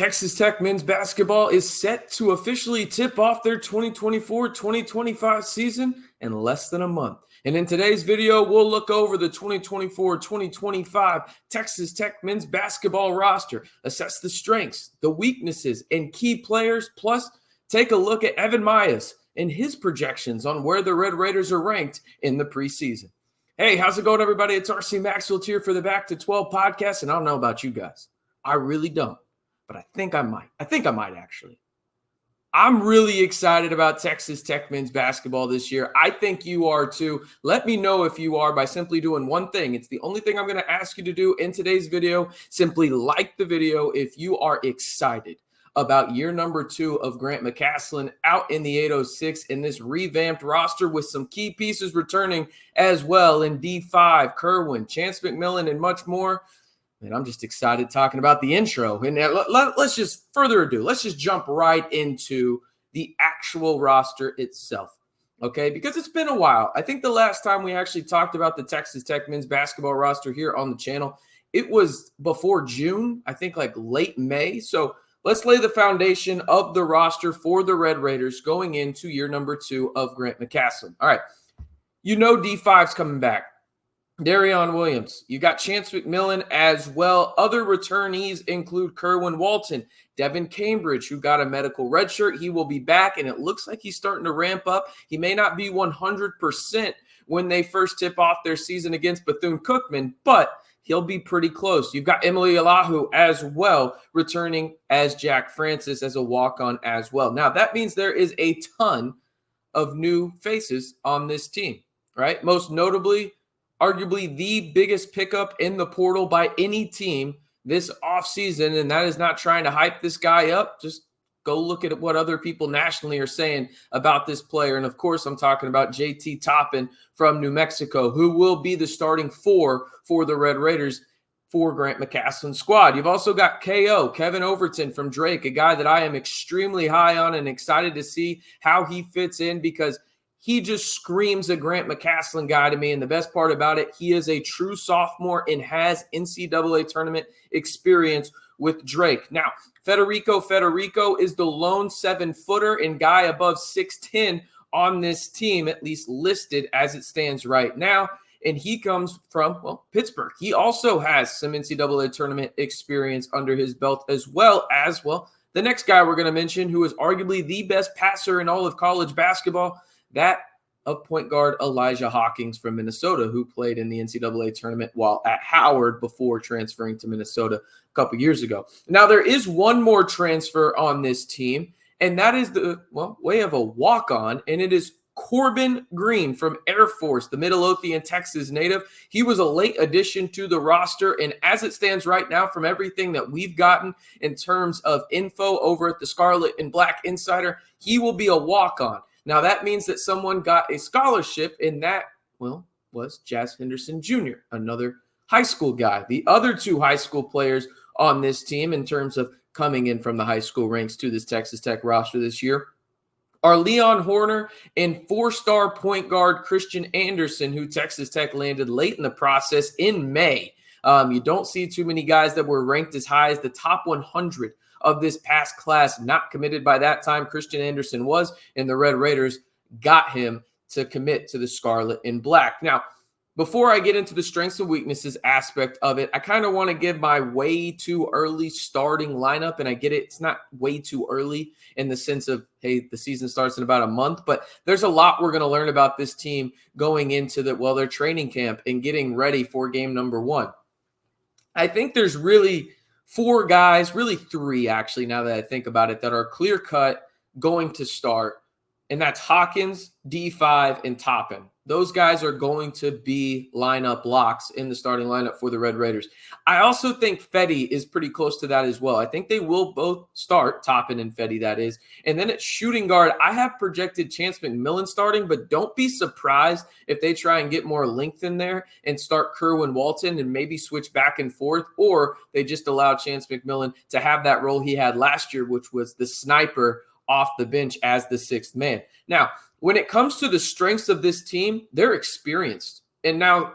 Texas Tech men's basketball is set to officially tip off their 2024-2025 season in less than a month. And in today's video, we'll look over the 2024-2025 Texas Tech men's basketball roster, assess the strengths, the weaknesses, and key players, plus take a look at Evan Myers and his projections on where the Red Raiders are ranked in the preseason. Hey, how's it going, everybody? It's RC Maxfield here for the Back to 12 podcast, and I don't know about you guys. I really don't. But I think I might. Actually. I'm really excited about Texas Tech men's basketball this year. I think you are too. Let me know if you are by simply doing one thing. It's the only thing I'm going to ask you to do in today's video. Simply like the video if you are excited about year number 2 of Grant McCasland out in the 806 in this revamped roster with some key pieces returning as well in D5, Kerwin, Chance McMillian, and much more. And I'm just excited talking about the intro. And let's just further ado, let's just jump right into the actual roster itself, okay? Because it's been a while. I think the last time we actually talked about the Texas Tech men's basketball roster here on the channel, it was before June, I think like late May. So let's lay the foundation of the roster for the Red Raiders going into year number 2 of Grant McCasland. All right, you know D5's coming back. Darrion Williams. You got Chance McMillian as well. Other returnees include Kerwin Walton, Devin Cambridge, who got a medical redshirt. He will be back, and it looks like he's starting to ramp up. He may not be 100% when they first tip off their season against Bethune-Cookman, but he'll be pretty close. You've got Emily Elahu as well, returning as Jack Francis as a walk-on as well. Now, that means there is a ton of new faces on this team, right? Most notably, arguably the biggest pickup in the portal by any team this offseason, and that is not trying to hype this guy up. Just go look at what other people nationally are saying about this player. And, of course, I'm talking about JT Toppin from New Mexico, who will be the starting 4 for the Red Raiders for Grant McCasland's squad. You've also got KO, Kevin Overton from Drake, a guy that I am extremely high on and excited to see how he fits in because he just screams a Grant McCasland guy to me, and the best part about it, he is a true sophomore and has NCAA tournament experience with Drake. Now, Federiko is the lone 7-footer and guy above 6'10" on this team, at least listed as it stands right now, and he comes from, Pittsburgh. He also has some NCAA tournament experience under his belt as well. The next guy we're going to mention, who is arguably the best passer in all of college basketball, that of point guard Elijah Hawkins from Minnesota, who played in the NCAA tournament while at Howard before transferring to Minnesota a couple years ago. Now, there is one more transfer on this team, and that is the way of a walk-on, and it is Corbin Green from Air Force, the Midlothian, Texas native. He was a late addition to the roster, and as it stands right now, from everything that we've gotten in terms of info over at the Scarlet and Black Insider, he will be a walk-on. Now, that means that someone got a scholarship, and that, was Jazz Henderson Jr., another high school guy. The other 2 high school players on this team in terms of coming in from the high school ranks to this Texas Tech roster this year are Leon Horner and 4-star point guard Christian Anderson, who Texas Tech landed late in the process in May. You don't see too many guys that were ranked as high as the top 100 of this past class not committed by that time. Christian Anderson was, and the Red Raiders got him to commit to the Scarlet and Black. Now, before I get into the strengths and weaknesses aspect of it, I kind of want to give my way too early starting lineup, and I get it. It's not way too early in the sense of, hey, the season starts in about a month, but there's a lot we're going to learn about this team going into their training camp and getting ready for game number 1. I think there's really 4 guys, really 3 actually, now that I think about it, that are clear-cut going to start, and that's Hawkins, D5, and Toppin. Those guys are going to be lineup locks in the starting lineup for the Red Raiders. I also think Fetty is pretty close to that as well. I think they will both start, Toppin and Fetty, that is. And then at shooting guard, I have projected Chance McMillian starting, but don't be surprised if they try and get more length in there and start Kerwin Walton and maybe switch back and forth, or they just allow Chance McMillian to have that role he had last year, which was the sniper off the bench as the 6th man. Now, when it comes to the strengths of this team, they're experienced. And now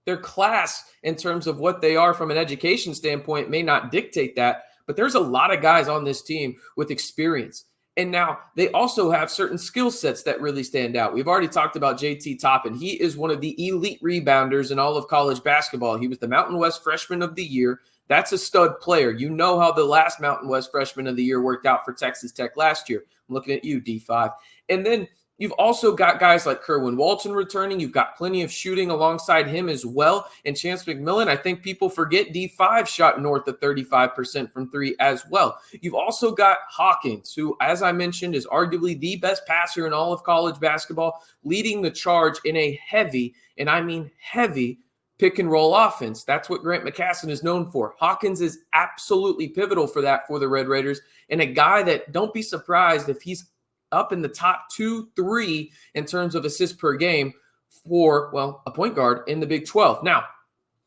their class in terms of what they are from an education standpoint may not dictate that, but there's a lot of guys on this team with experience. And now they also have certain skill sets that really stand out. We've already talked about JT Toppin. He is one of the elite rebounders in all of college basketball. He was the Mountain West Freshman of the Year. That's a stud player. You know how the last Mountain West Freshman of the Year worked out for Texas Tech last year. I'm looking at you, D5. And then you've also got guys like Kerwin Walton returning. You've got plenty of shooting alongside him as well. And Chance McMillian, I think people forget D5 shot north of 35% from three as well. You've also got Hawkins, who, as I mentioned, is arguably the best passer in all of college basketball, leading the charge in a heavy, and I mean heavy, pick and roll offense. That's what Grant McCasland is known for. Hawkins is absolutely pivotal for that for the Red Raiders, and a guy that don't be surprised if he's up in the top 2-3 in terms of assists per game for, well, a point guard in the Big 12. Now,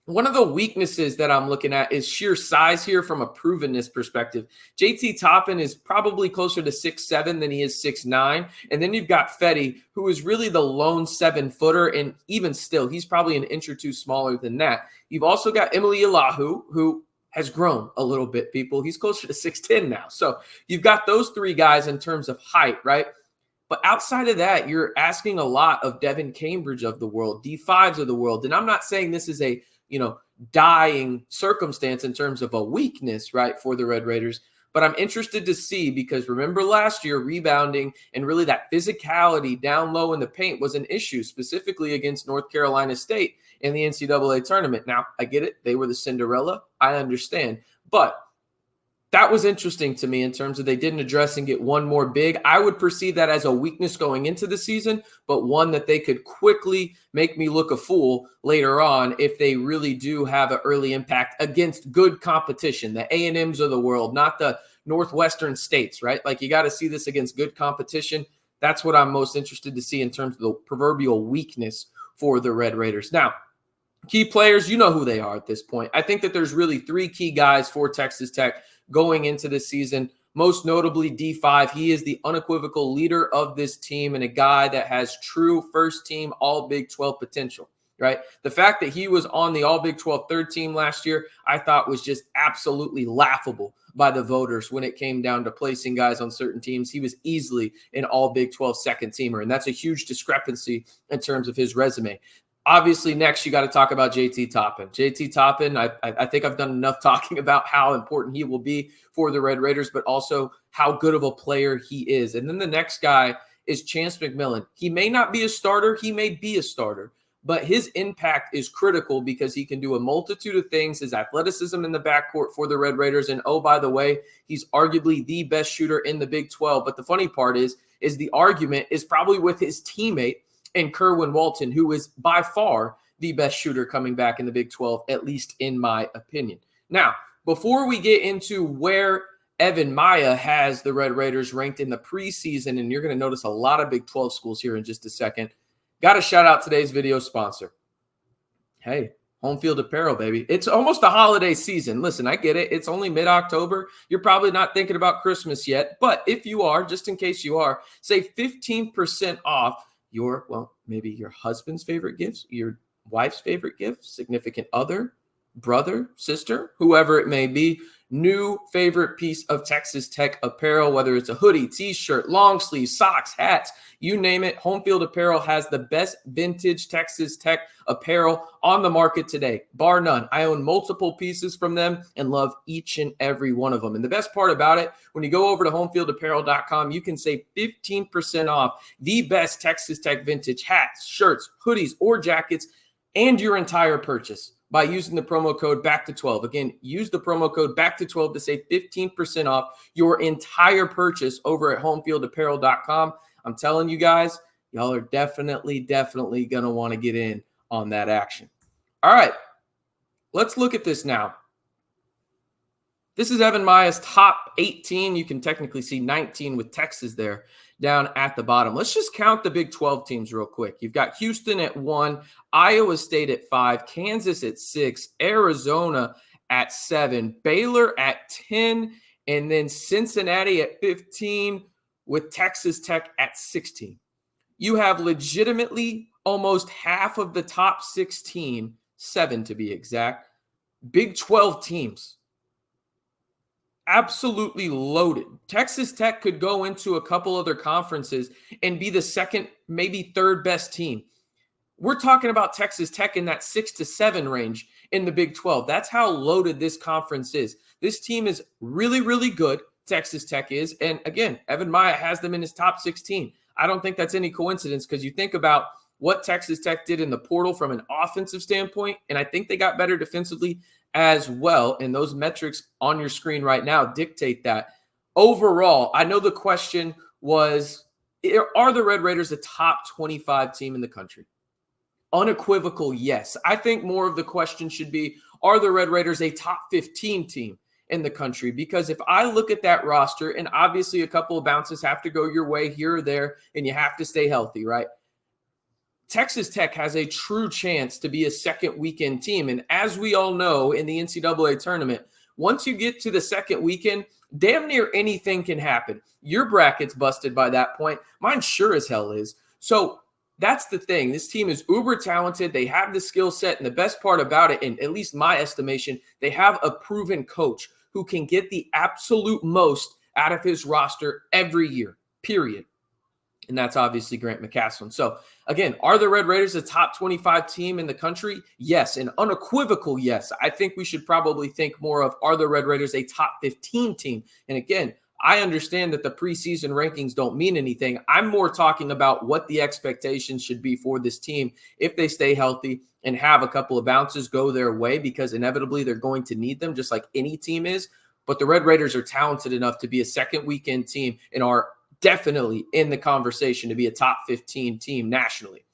one of the weaknesses that I'm looking at is sheer size here from a provenness perspective. JT Toppin is probably closer to 6'7" than he is 6'9". And then you've got Fetty, who is really the lone 7-footer. And even still, he's probably an inch or two smaller than that. You've also got Emily Elahu, who has grown a little bit, people. He's closer to 6'10" now. So you've got those three guys in terms of height, right? But outside of that, you're asking a lot of Devin Cambridge of the world, D5s of the world. And I'm not saying this is a dying circumstance in terms of a weakness, right, for the Red Raiders. But I'm interested to see, because remember last year, rebounding and really that physicality down low in the paint was an issue, specifically against North Carolina State in the NCAA tournament. Now, I get it. They were the Cinderella. I understand. But that was interesting to me in terms of they didn't address and get one more big. I would perceive that as a weakness going into the season, but one that they could quickly make me look a fool later on if they really do have an early impact against good competition, the A&Ms of the world, not the Northwestern states, right? Like, you got to see this against good competition. That's what I'm most interested to see in terms of the proverbial weakness for the Red Raiders. Now, key players, you know who they are at this point. I think that there's really three key guys for Texas Tech going into this season, most notably D5. He is the unequivocal leader of this team and a guy that has true first-team All-Big 12 potential, right? The fact that he was on the All-Big 12 third team last year, I thought was just absolutely laughable by the voters when it came down to placing guys on certain teams. He was easily an All-Big 12 second teamer, and that's a huge discrepancy in terms of his resume. Obviously, next, you got to talk about JT Toppin. JT Toppin, I think I've done enough talking about how important he will be for the Red Raiders, but also how good of a player he is. And then the next guy is Chance McMillian. He may not be a starter. He may be a starter, but his impact is critical because he can do a multitude of things. His athleticism in the backcourt for the Red Raiders. And, oh, by the way, he's arguably the best shooter in the Big 12. But the funny part is the argument is probably with his teammate, and Kerwin Walton, who is by far the best shooter coming back in the Big 12, at least in my opinion. Now, before we get into where Evan Maya has the Red Raiders ranked in the preseason, and you're going to notice a lot of Big 12 schools here in just a second, got to shout out today's video sponsor. Hey, Home Field Apparel, baby. It's almost the holiday season. Listen, I get it. It's only mid-October. You're probably not thinking about Christmas yet, but if you are, just in case you are, say 15% off your, well, maybe your husband's favorite gifts, your wife's favorite gift, significant other, brother, sister, whoever it may be, new favorite piece of Texas Tech apparel, whether it's a hoodie, t-shirt, long sleeve, socks, hats, you name it. Home Field Apparel has the best vintage Texas Tech apparel on the market today, bar none. I own multiple pieces from them and love each and every one of them. And the best part about it, when you go over to homefieldapparel.com, you can save 15% off the best Texas Tech vintage hats, shirts, hoodies, or jackets, and your entire purchase by using the promo code BACK212. Again, use the promo code BACK212 to save 15% off your entire purchase over at homefieldapparel.com. I'm telling you guys, y'all are definitely going to want to get in on that action. All right, let's look at this now. This is Evan Maya's top 18. You can technically see 19 with Texas there down at the bottom. Let's just count the Big 12 teams real quick. You've got Houston at 1, Iowa State at 5, Kansas at 6, Arizona at 7, Baylor at 10, and then Cincinnati at 15 with Texas Tech at 16. You have legitimately almost half of the top 16, 7 to be exact, Big 12 teams. absolutely loaded. Texas Tech could go into a couple other conferences and be the second, maybe third best team. We're talking about Texas Tech in that 6 to 7 range in the Big 12. That's how loaded this conference is. This team is really, really good. Texas Tech is. And again, Evan Maya has them in his top 16. I don't think that's any coincidence because you think about what Texas Tech did in the portal from an offensive standpoint, and I think they got better defensively as well. And those metrics on your screen right now dictate that. Overall, I know the question was, are the Red Raiders a top 25 team in the country? Unequivocal, yes. I think more of the question should be, are the Red Raiders a top 15 team in the country? Because if I look at that roster, and obviously a couple of bounces have to go your way here or there, and you have to stay healthy, right? Texas Tech has a true chance to be a second weekend team. And as we all know in the NCAA tournament, once you get to the second weekend, damn near anything can happen. Your bracket's busted by that point. Mine sure as hell is. So that's the thing. This team is uber talented. They have the skill set. And the best part about it, in at least my estimation, they have a proven coach who can get the absolute most out of his roster every year, period. And that's obviously Grant McCasland. So again, are the Red Raiders a top 25 team in the country? Yes, an unequivocal yes. I think we should probably think more of, are the Red Raiders a top 15 team? And again, I understand that the preseason rankings don't mean anything. I'm more talking about what the expectations should be for this team if they stay healthy and have a couple of bounces go their way, because inevitably they're going to need them just like any team is. But the Red Raiders are talented enough to be a second weekend team and are definitely in the conversation to be a top 15 team nationally.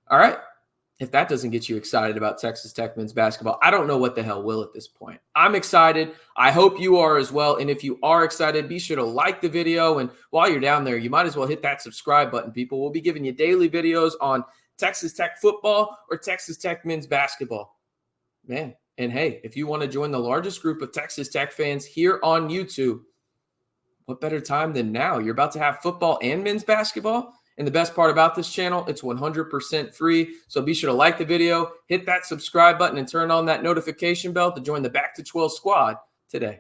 All right. If that doesn't get you excited about Texas Tech men's basketball, I don't know what the hell will at this point. I'm excited. I hope you are as well. And if you are excited, be sure to like the video. And while you're down there, you might as well hit that subscribe button, people. We'll be giving you daily videos on Texas Tech football or Texas Tech men's basketball. Man. And hey, if you want to join the largest group of Texas Tech fans here on YouTube, what better time than now? You're about to have football and men's basketball. And the best part about this channel, it's 100% free. So be sure to like the video, hit that subscribe button, and turn on that notification bell to join the Back to 12 squad today.